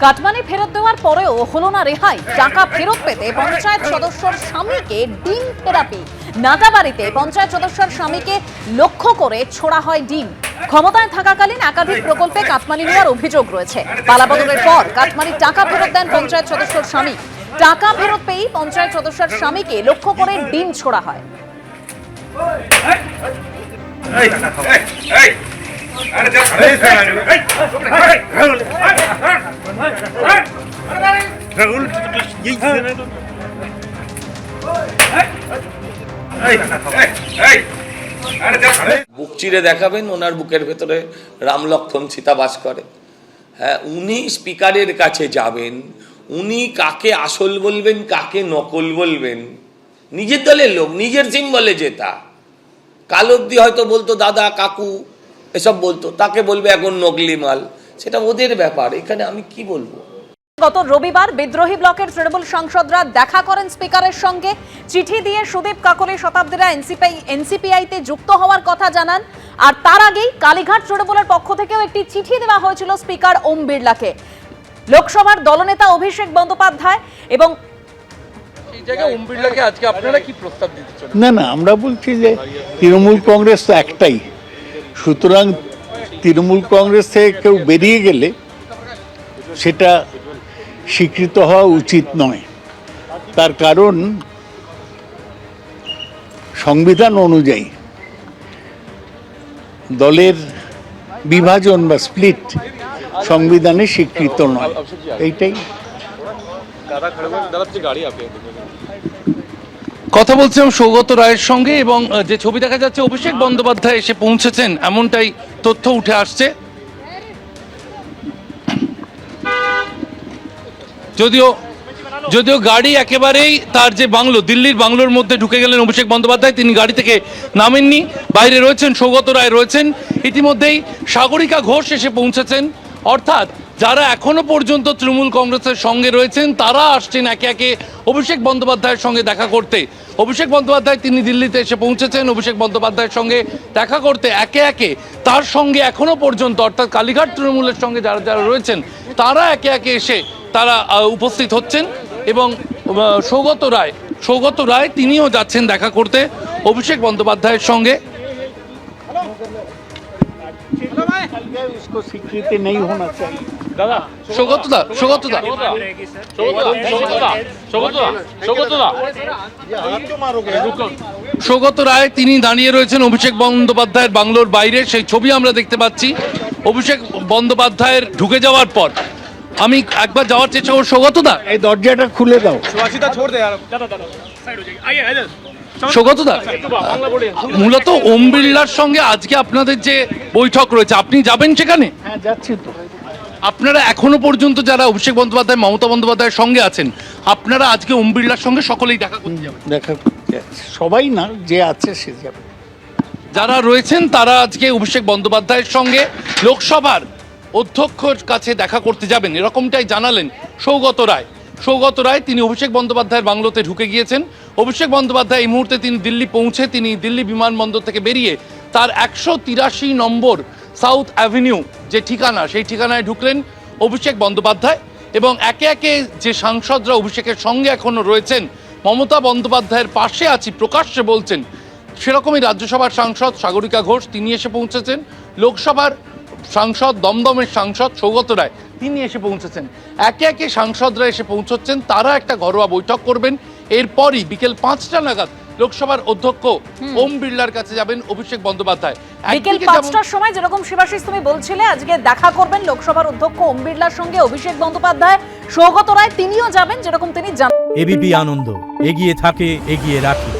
Cut money ফেরত দেওয়ার পরেও হলো না রেহাই। টাকা ফেরত পেতে পঞ্চায়েত সদস্যর স্বামীকে ডিম থেরাপি। নাটাবাড়িতে পঞ্চায়েত সদস্যর স্বামীকে লক্ষ্য করে ছোড়া হয় ডিম। ক্ষমতায় থাকাকালীন একাধিক প্রকল্পে কাটমানি নেওয়ার অভিযোগ রয়েছে। পালাবদলের পর কাটমানির টাকা ফেরত দেন পঞ্চায়েত সদস্যর স্বামী। টাকা ফেরত পেয়েই পঞ্চায়েত সদস্যর স্বামীকে লক্ষ্য করে ডিম ছোড়া হয়। বুক চিরে দেখাবেন ওনার বুকের ভেতরে রাম লক্ষ্মণ সীতা বাস করে। হ্যাঁ, উনি স্পিকারের কাছে যাবেন, উনি কাকে আসল বলবেন কাকে নকল বলবেন, নিজের দলের লোক নিজের সিম্বলে জেতা। কাল অব্দি হয়তো বলতো দাদা কাকু এসব বলতো, তাকে বলবে এখন নকলি মাল, সেটা ওদের ব্যাপার, এখানে আমি কি বলবো। গত রবিবার বিদ্রোহী ব্লকের তৃণমূল সাংসদরা দেখা করেন স্পিকারের সঙ্গে। চিঠি দিয়ে সুদীপ কাকলি শতাব্দীরা এনসিপিআইতে যুক্ত হওয়ার কথা জানান। আর তার আগেই কালীঘাট তৃণমূলের পক্ষ থেকেও একটি চিঠি দেওয়া হয়েছিল স্পিকার ওম বিড়লাকে। লোকসভার দলনেতা অভিষেক বন্দ্যোপাধ্যায় এবং না আমরা বলছি যে তৃণমূল কংগ্রেস তো একটাই, সুতরাং তৃণমূল কংগ্রেস থেকে কেউ বেরিয়ে গেলে সেটা স্বীকৃত হওয়া উচিত নয়। তার কারণ সংবিধান অনুযায়ী দলের বিভাজন বা স্প্লিট সংবিধানে স্বীকৃত নয়, এইটাই। কথা বলছিলাম সৌগত রায়ের সঙ্গে, এবং যে ছবি দেখা যাচ্ছে অভিষেক বন্দ্যোপাধ্যায় এসে পৌঁছেছেন এমনটাই তথ্য উঠে আসছে। যদিও গাড়ি একেবারেই তার যে বাংলো, দিল্লির বাংলোর মধ্যে ঢুকে গেলেন অভিষেক বন্দ্যোপাধ্যায়, তিনি গাড়ি থেকে নামেননি, বাইরে রয়েছেন, সৌগত রায় রয়েছেন। ইতিমধ্যেই সাগরিকা ঘোষ এসে পৌঁছেছেন। অর্থাৎ যারা এখনো পর্যন্ত তৃণমূল কংগ্রেসের সঙ্গে রয়েছেন তারা আসছেন একে একে অভিষেক বন্দ্যোপাধ্যায়ের সঙ্গে দেখা করতে। অভিষেক বন্দ্যোপাধ্যায় তিনি দিল্লিতে এসে পৌঁছেছেন। অভিষেক বন্দ্যোপাধ্যায়ের সঙ্গে দেখা করতে একে একে তার সঙ্গে এখনো পর্যন্ত অর্থাৎ কালীঘাট তৃণমূলের সঙ্গে যারা যারা রয়েছেন তারা একে একে এসে তারা উপস্থিত হচ্ছেন। এবং সৌগত রায় তিনিও যাচ্ছেন দেখা করতে অভিষেক বন্দ্যোপাধ্যায়ের সঙ্গে। স্বীকৃতি নেই হোনা চাই। সৌগত রায় তিনি দাঁড়িয়ে রয়েছেন অভিষেক বন্দ্যোপাধ্যায়ের বাংলোর বাইরে, সেই ছবি আমরা দেখতে পাচ্ছি। অভিষেক বন্দ্যোপাধ্যায়ের ঢুকে যাওয়ার পর আমি একবার যাওয়ার চেষ্টা করব। সৌগতদা, এই দরজাটা খুলে দাও। সৌগতদা, মূলত ওম বিড়লার সঙ্গে আজকে আপনাদের যে বৈঠক রয়েছে, আপনি যাবেন সেখানে? হ্যাঁ, যাচ্ছি তো। আপনারা এখনো পর্যন্ত যারা অভিষেক বন্দ্যোপাধ্যায় মমতা বন্দ্যোপাধ্যায়ের সঙ্গে আছেন, আপনারা আজকে ওম বিড়লার সঙ্গে সকলেই দেখা করতে যাবেন? দেখা করতে সবাই না, যে আছে সে যাবে। যারা রয়েছেন তারা আজকে অভিষেক বন্দ্যোপাধ্যায়ের সঙ্গে লোকসভার অধ্যক্ষর কাছে দেখা করতে যাবেন, এরকমটাই জানালেন সৌগত রায়। তিনি অভিষেক বন্দ্যোপাধ্যায়ের বাংলোতে ঢুকে গিয়েছেন। অভিষেক বন্দ্যোপাধ্যায় এই মুহূর্তে তিনি দিল্লি পৌঁছে তিনি দিল্লি বিমানবন্দর থেকে বেরিয়ে তার 183 নম্বর সাউথ অ্যাভিনিউ যে ঠিকানা, সেই ঠিকানায় ঢুকলেন অভিষেক বন্দ্যোপাধ্যায়। এবং একে একে যে সাংসদরা অভিষেকের সঙ্গে এখনো রয়েছেন, মমতা বন্দ্যোপাধ্যায়ের পাশে আছি প্রকাশ্যে বলছেন, সেরকমই রাজ্যসভার সাংসদ সাগরিকা ঘোষ তিনি এসে পৌঁছেছেন। লোকসভার সাংসদ, দমদমের সাংসদ সৌগত রায় তিনি এসে পৌঁছেছেন। একে একে সাংসদরা এসে পৌঁছচ্ছেন, তারা একটা ঘরোয়া বৈঠক করবেন। এরপরই বিকেল 5টা নাগাদ লোকসভার অধ্যক্ষ ওম বিড়লার কাছে যাবেন অভিষেক বন্দ্যোপাধ্যায়। বিকেল 5টার সময় যেরকম শিবাশিস তুমি বলছিলে আজকে দেখা করবেন লোকসভার অধ্যক্ষ ওম বিড়লার সঙ্গে অভিষেক বন্দ্যোপাধ্যায়। সৌগত রায় তিনিও যাবেন, যেরকম তিনি জানান। এবিপি আনন্দ, এগিয়ে থাকে, এগিয়ে রাখে।